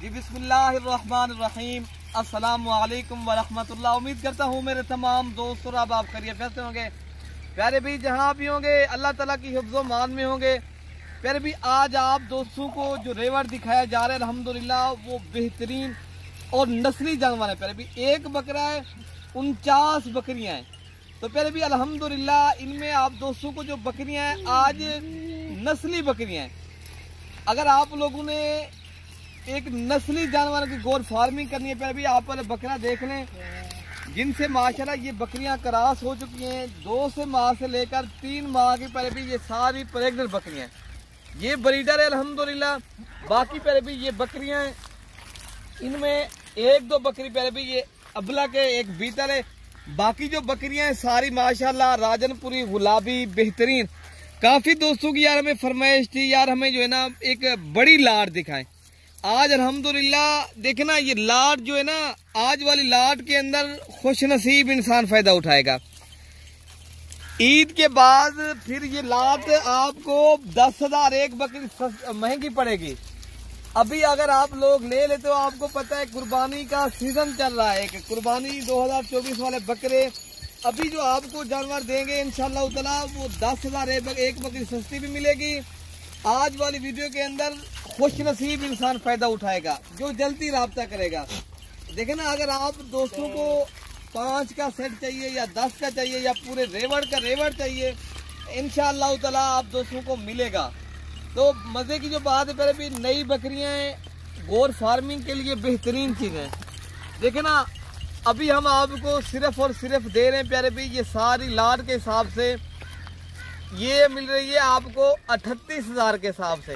जी बिस्मिल्लाहिर्रहमानिर्रहीम, अस्सलामु अलैकुम वरहमतुल्लाह। उम्मीद करता हूँ मेरे तमाम दोस्त और आप खैरियत से होंगे। प्यारे भी जहाँ भी होंगे अल्लाह ताला की हिफ्ज़ो मान में होंगे। प्यारे भी आज आप दोस्तों को जो रेवड़ दिखाया जा रहा है अल्हम्दुलिल्लाह वो बेहतरीन और नस्ली जानवर है। प्यारे भी एक बकरा है, 49 बकरियाँ हैं। तो प्यारे भी अल्हम्दुलिल्लाह इनमें आप दोस्तों को जो बकरियाँ हैं आज नस्ली बकरियाँ हैं। अगर आप लोगों ने एक नस्ली जानवर की गोर फार्मिंग करनी है, प्यारे भी आप पहले बकरा देख लें जिनसे माशाल्लाह ये बकरियां क्रॉस हो चुकी हैं। 2 माह से लेकर 3 माह की प्यारे भी ये सारी प्रेग्नेंट बकरियां हैं। ये ब्रीडर है अल्हम्दुलिल्लाह। बाकी प्यारे भी ये बकरियां हैं, इनमें 1-2 बकरी प्यारे भी ये अबला के एक बीतल है। बाकी जो बकरियां हैं सारी माशाल्लाह राजनपुरी गुलाबी बेहतरीन। काफी दोस्तों की यार हमें फरमाइश थी यार हमें जो है ना एक बड़ी लाट दिखाएं। आज अल्हम्दुलिल्लाह देखना ये लाट जो है ना आज वाली लाट के अंदर खुश नसीब इंसान फायदा उठाएगा। ईद के बाद फिर ये लाट आपको 10,000 एक बकरी महंगी पड़ेगी। अभी अगर आप लोग ले लेते तो आपको पता है कुर्बानी का सीजन चल रहा है। कुर्बानी 2024 वाले बकरे अभी जो आपको जानवर देंगे इंशाअल्लाह ताला वो 10,000 एक बकरी सस्ती भी मिलेगी। आज वाली वीडियो के अंदर खुश नसीब इंसान फायदा उठाएगा जो जल्दी राब्ता करेगा। देखे ना अगर आप दोस्तों को 5 का सेट चाहिए या 10 का चाहिए या पूरे रेवड़ का रेवड़ चाहिए इंशाअल्लाह ताला आप दोस्तों को मिलेगा। तो मजे की जो बात है पहले भी नई बकरियां हैं गोर फार्मिंग के लिए बेहतरीन चीज है। देखे ना अभी हम आपको सिर्फ और सिर्फ दे रहे हैं प्यारे भी ये सारी लाट के हिसाब से ये मिल रही है आपको 38,000 के हिसाब से।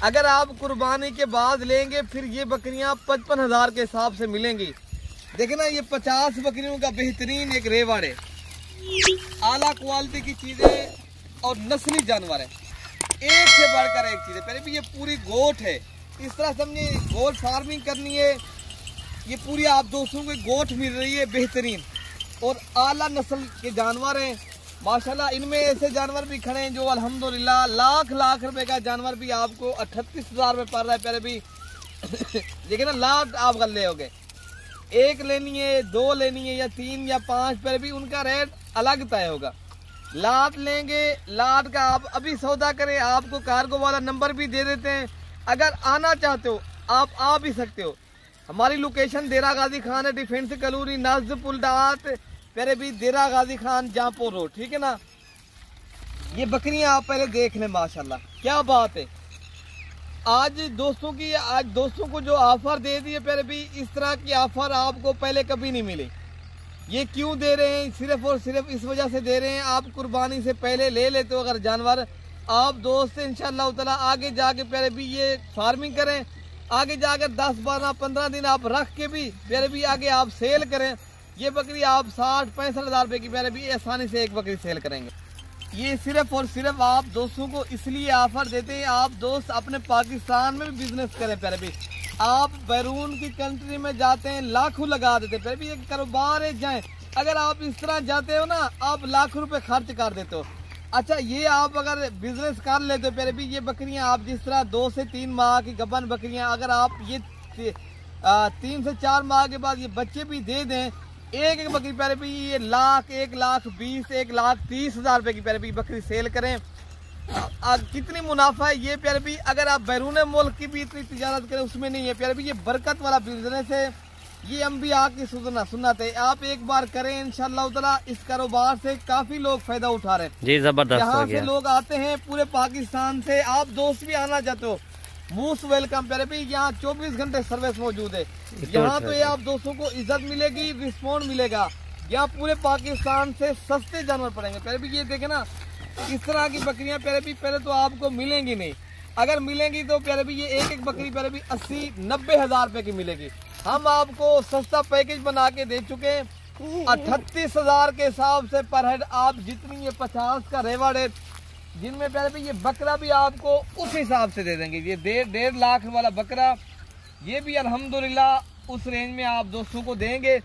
अगर आप कुर्बानी के बाद लेंगे फिर ये बकरियां 55,000 के हिसाब से मिलेंगी। देखे ना ये 50 बकरियों का बेहतरीन एक रेवड़ है, आला क्वालिटी की चीजें और नस्ली जानवर है, एक से बढ़कर एक चीज है। पहले भी ये पूरी गोट है, इस तरह समझे गोट फार्मिंग करनी है। ये पूरी आप दोस्तों को गोट मिल रही है बेहतरीन और आला नस्ल के जानवर हैं माशाल्लाह। इनमें ऐसे जानवर भी खड़े हैं जो अल्हम्दुलिल्लाह लाख रुपए का जानवर भी आपको 38,000 में पड़ रहा है। पहले भी देखिए ना लाख आप गले हो गए, एक लेनी है 2 लेनी है या 3 या 5 पहले भी उनका रेट अलग तय होगा। लाट लेंगे लाट का आप अभी सौदा करें, आपको कार्गो वाला नंबर भी दे देते हैं। अगर आना चाहते हो आप आ भी सकते हो। हमारी लोकेशन देरा गाजी खान है, डिफेंस कलोनी नाज़ पुल डाट पहले भी देरा गाजी खान जहाँपुर रोड, ठीक है ना। ये बकरियां आप पहले देख लें माशाल्लाह क्या बात है। आज दोस्तों को जो ऑफर दे दिए पहले भी इस तरह की ऑफर आपको पहले कभी नहीं मिली। ये क्यों दे रहे हैं सिर्फ और सिर्फ इस वजह से दे रहे हैं आप कुर्बानी से पहले ले लेते हो अगर जानवर आप दोस्त इंशाअल्लाह ताला आगे जाके पहले भी ये फार्मिंग करें, आगे जाकर 10, 12, 15 दिन आप रख के भी पहले भी आगे आप सेल करें। ये बकरी आप 60-65 हज़ार रुपए की पहले भी आसानी से एक बकरी सेल करेंगे। ये सिर्फ और सिर्फ आप दोस्तों को इसलिए ऑफर देते हैं आप दोस्त अपने पाकिस्तान में भी बिजनेस करें। पहले भी आप बैरून की कंट्री में जाते हैं लाखों लगा देते हैं, पहले भी एक कारोबार है जाए। अगर आप इस तरह जाते हो ना आप लाखों रुपए खर्च कर देते हो। अच्छा ये आप अगर बिजनेस कर लेते हो पहले भी ये बकरियां आप जिस तरह 2 से 3 माह की गबन बकरियां अगर आप ये 3 से 4 माह के बाद ये बच्चे भी दे दें एक बकरी पहले भी ये 1,20,000 1,30,000 रुपए की पहले भी बकरी सेल करें। कितनी मुनाफा है ये प्यारे भी अगर आप बैरून मुल्क की भी इतनी तिजारत करें उसमें नहीं है। प्यारे भी ये बरकत वाला बिजनेस है, ये हम भी आके सुनना थे। आप एक बार करें इंशाअल्लाह ताला इस कारोबार से काफी लोग फायदा उठा रहे हैं जी जबरदस्त। यहाँ से लोग आते हैं पूरे पाकिस्तान से, आप दोस्त भी आना चाहते हो मोस्ट वेलकम। पहले भी यहाँ 24 घंटे सर्विस मौजूद है। यहाँ तो ये आप दोस्तों को इज्जत मिलेगी, रिस्पॉन्ड मिलेगा। यहाँ पूरे पाकिस्तान से सस्ते जानवर पड़ेंगे। पहले भी ये देखे ना इस तरह की बकरियां पहले तो आपको मिलेंगी नहीं। अगर मिलेंगी तो पहले भी ये एक बकरी पहले भी 80-90 हज़ार रुपए की मिलेगी। हम आपको सस्ता पैकेज बना के दे चुके हैं 38,000 के हिसाब से पर हेड। आप जितनी ये 50 का रेवड़ है जिनमें पहले भी ये बकरा भी आपको उस हिसाब से दे देंगे। ये 1.5 लाख वाला बकरा ये भी अल्हम्दुलिल्लाह उस रेंज में आप दोस्तों को देंगे।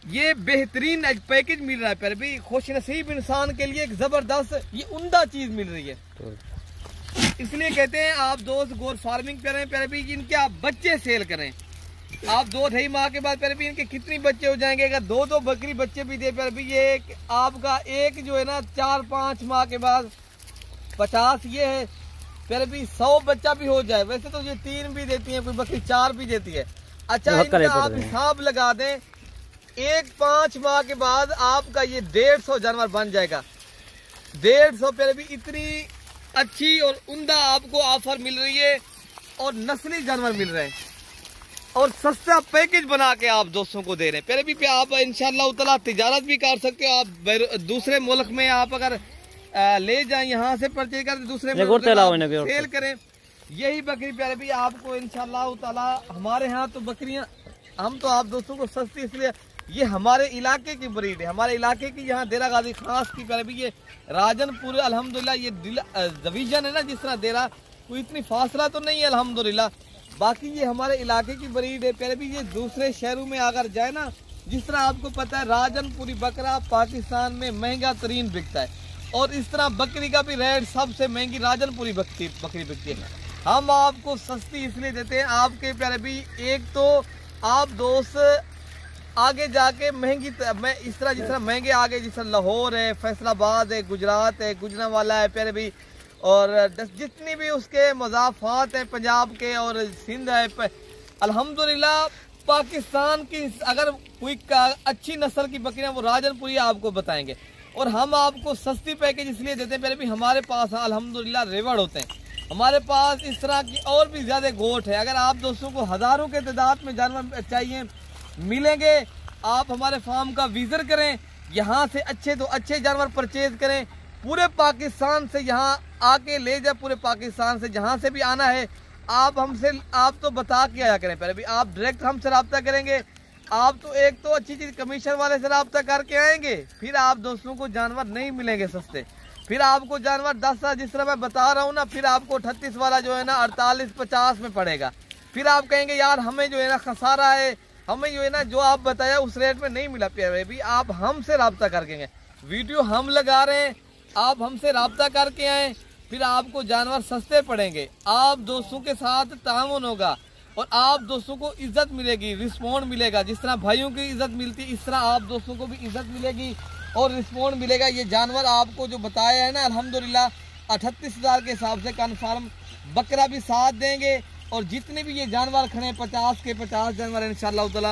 ये बेहतरीन पैकेज मिल रहा है पहले भी खुश नसीब इंसान के लिए एक जबरदस्त ये उम्दा चीज मिल रही है। इसलिए कहते हैं आप दोस्त गोर फार्मिंग करें प्यारे भी, इनके आप बच्चे सेल करें। आप 2-2.5 माह के बाद प्यारे भी इनके कितने बच्चे हो जाएंगे, अगर 2-2 बकरी बच्चे भी दे प्यारे भी, ये आपका एक जो है ना 4-5 माह के बाद 50, ये है प्यारे भी 100 बच्चा भी हो जाए। वैसे तो ये 3 भी देती है, कोई बकरी 4 भी देती है। अच्छा इनका आप हिसाब लगा दें, 1-5 माह के बाद आपका ये 150 जानवर बन जाएगा। 150 प्यारे भी इतनी अच्छी और उम्दा आपको ऑफर मिल रही है और नस्ली जानवर मिल रहे हैं और सस्ता पैकेज बना के आप दोस्तों को दे रहे हैं प्यारे भी। आप इंशाल्लाह ताला तिजारत भी कर सकते हो। आप दूसरे मुल्क में आप अगर ले जाएं, यहाँ से परचेज कर दूसरे मुल्क में सेल करें, यही बकरी प्यारे भी आपको इंशाल्लाह ताला। हमारे यहाँ तो बकरियां हम तो आप दोस्तों को सस्ती, इसलिए ये हमारे इलाके की ब्रीड है, हमारे इलाके की यहाँ देरा गाजी खास की प्यारे भी। ये राजनपुर अल्हम्दुलिल्लाह ये डिवीजन है ना, जिस तरह देरा कोई इतनी फासला तो नहीं है अल्हम्दुलिल्लाह, बाकी ये हमारे इलाके की ब्रीड है प्यारे भी। ये दूसरे शहरों में अगर जाए ना, जिस तरह आपको पता है राजनपुरी बकरा पाकिस्तान में महंगा तरीन बिकता है, और इस तरह बकरी का भी रेट सबसे महंगी राजनपुरी बकरी बिकती है। हम आपको सस्ती इसलिए देते हैं आपके प्यारे भी, एक तो आप दोस्त आगे जाके महंगी इस तरह जिस तरह महंगे आगे, जिस तरह लाहौर है, फैसलाबाद है, गुजरात है, गुजरांवाला है प्यारे भी, और जितनी भी उसके मज़ाफ़ात हैं पंजाब के और सिंध है, अल्हम्दुलिल्लाह पाकिस्तान की अगर कोई अच्छी नस्ल की बकरियां वो राजनपुरी आपको बताएंगे। और हम आपको सस्ती पैकेज इसलिए देते हैं प्यारे भी, हमारे पास अल्हम्दुलिल्लाह रेवड़ होते हैं, हमारे पास इस तरह की और भी ज़्यादा गोट है। अगर आप दोस्तों को हज़ारों के तादाद में जानवर चाहिए मिलेंगे, आप हमारे फार्म का विजिट करें, यहाँ से अच्छे तो अच्छे जानवर परचेज करें। पूरे पाकिस्तान से यहाँ आके ले जाए, पूरे पाकिस्तान से जहाँ से भी आना है आप हमसे, आप तो बता के आया करें पहले भी। आप डायरेक्ट हमसे रब्ता करेंगे, आप तो एक तो अच्छी चीज़ कमीशन वाले से रब्ता करके आएंगे, फिर आप दोस्तों को जानवर नहीं मिलेंगे सस्ते। फिर आपको जानवर 10 जिस तरह मैं बता रहा हूँ ना, फिर आपको 38 वाला जो है ना 48-50 में पड़ेगा। फिर आप कहेंगे यार हमें जो है ना खसारा है, हमें जो है ना जो आप बताया उस रेट में नहीं मिला प्यारे भी। आप हमसे रब्ता करके, वीडियो हम लगा रहे हैं, आप हमसे रब्ता करके आए, फिर आपको जानवर सस्ते पड़ेंगे, आप दोस्तों के साथ ताउन होगा और आप दोस्तों को इज्जत मिलेगी, रिस्पॉन्ड मिलेगा। जिस तरह भाइयों की इज्जत मिलती है, इस तरह आप दोस्तों को भी इज्जत मिलेगी और रिस्पॉन्ड मिलेगा। ये जानवर आपको जो बताया है ना अल्हम्दुलिल्लाह 38,000 के हिसाब से कन्फर्म बकरा भी साथ देंगे। और जितने भी ये जानवर खड़े हैं 50 के 50 जानवर इंशाल्लाह ताला,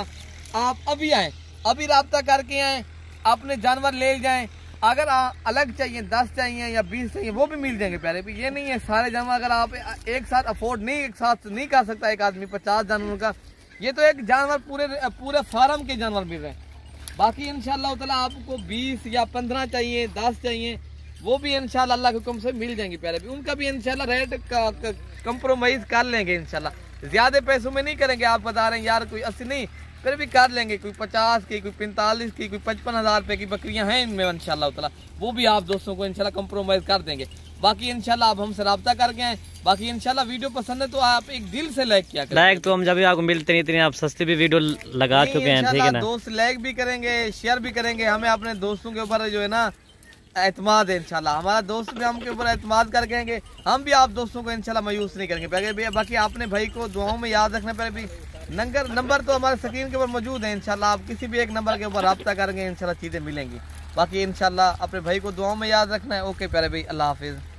आप अभी आएँ, अभी रब्ता करके आएँ, अपने जानवर ले जाएँ। अगर अलग चाहिए 10 चाहिए या 20 चाहिए वो भी मिल जाएंगे प्यारे भी। ये नहीं है सारे जानवर अगर आप एक साथ अफोर्ड नहीं, एक साथ नहीं कर सकता एक आदमी 50 जानवरों का, ये तो एक जानवर पूरे फार्म के जानवर मिल रहे हैं। बाकी इंशाल्लाह ताला आपको 20 या 15 चाहिए, 10 चाहिए, वो भी इंशाल्लाह अल्लाह के हुक्म से मिल जाएंगे प्यारे भी। उनका भी इंशाल्लाह रेट कंप्रोमाइज कर लेंगे इंशाल्लाह, ज्यादा पैसों में नहीं करेंगे। आप बता रहे हैं यार कोई 80 नहीं, फिर भी कर लेंगे, कोई 50 की, कोई 45 की, कोई 55,000 रुपए की बकरियां हैं इनमें इंशाल्लाह ताला, वो भी आप दोस्तों को इंशाल्लाह कंप्रोमाइज कर देंगे। बाकी इंशाल्लाह आप हमसे रब्ता करके आए। बाकी इंशाल्लाह वीडियो पसंद है तो आप एक दिल से लाइक किया करें। लाइक तो हम जब आपको मिलते नहीं इतनी, आप सस्ती भी वीडियो लगा चुके हैं, ठीक है ना। दोस्त लाइक भी करेंगे, शेयर भी करेंगे। हमें अपने दोस्तों के ऊपर जो है ना एतमाद है इंशाल्लाह, हमारा दोस्त भी हमके ऊपर एतमाद कर कहेंगे, हम भी आप दोस्तों को इंशाल्लाह मायूस नहीं करेंगे। बाकी आपने भाई को दुआओं में याद रखना पड़े भी। नंबर तो हमारे स्क्रीन के ऊपर मौजूद है, इंशाल्लाह आप किसी भी एक नंबर के ऊपर रब्ता करेंगे, इंशाल्लाह चीज़ें मिलेंगी। बाकी इंशाल्लाह अपने भाई को दुआओं में याद रखना है। ओके प्यारे भाई, अल्लाह हाफिज़।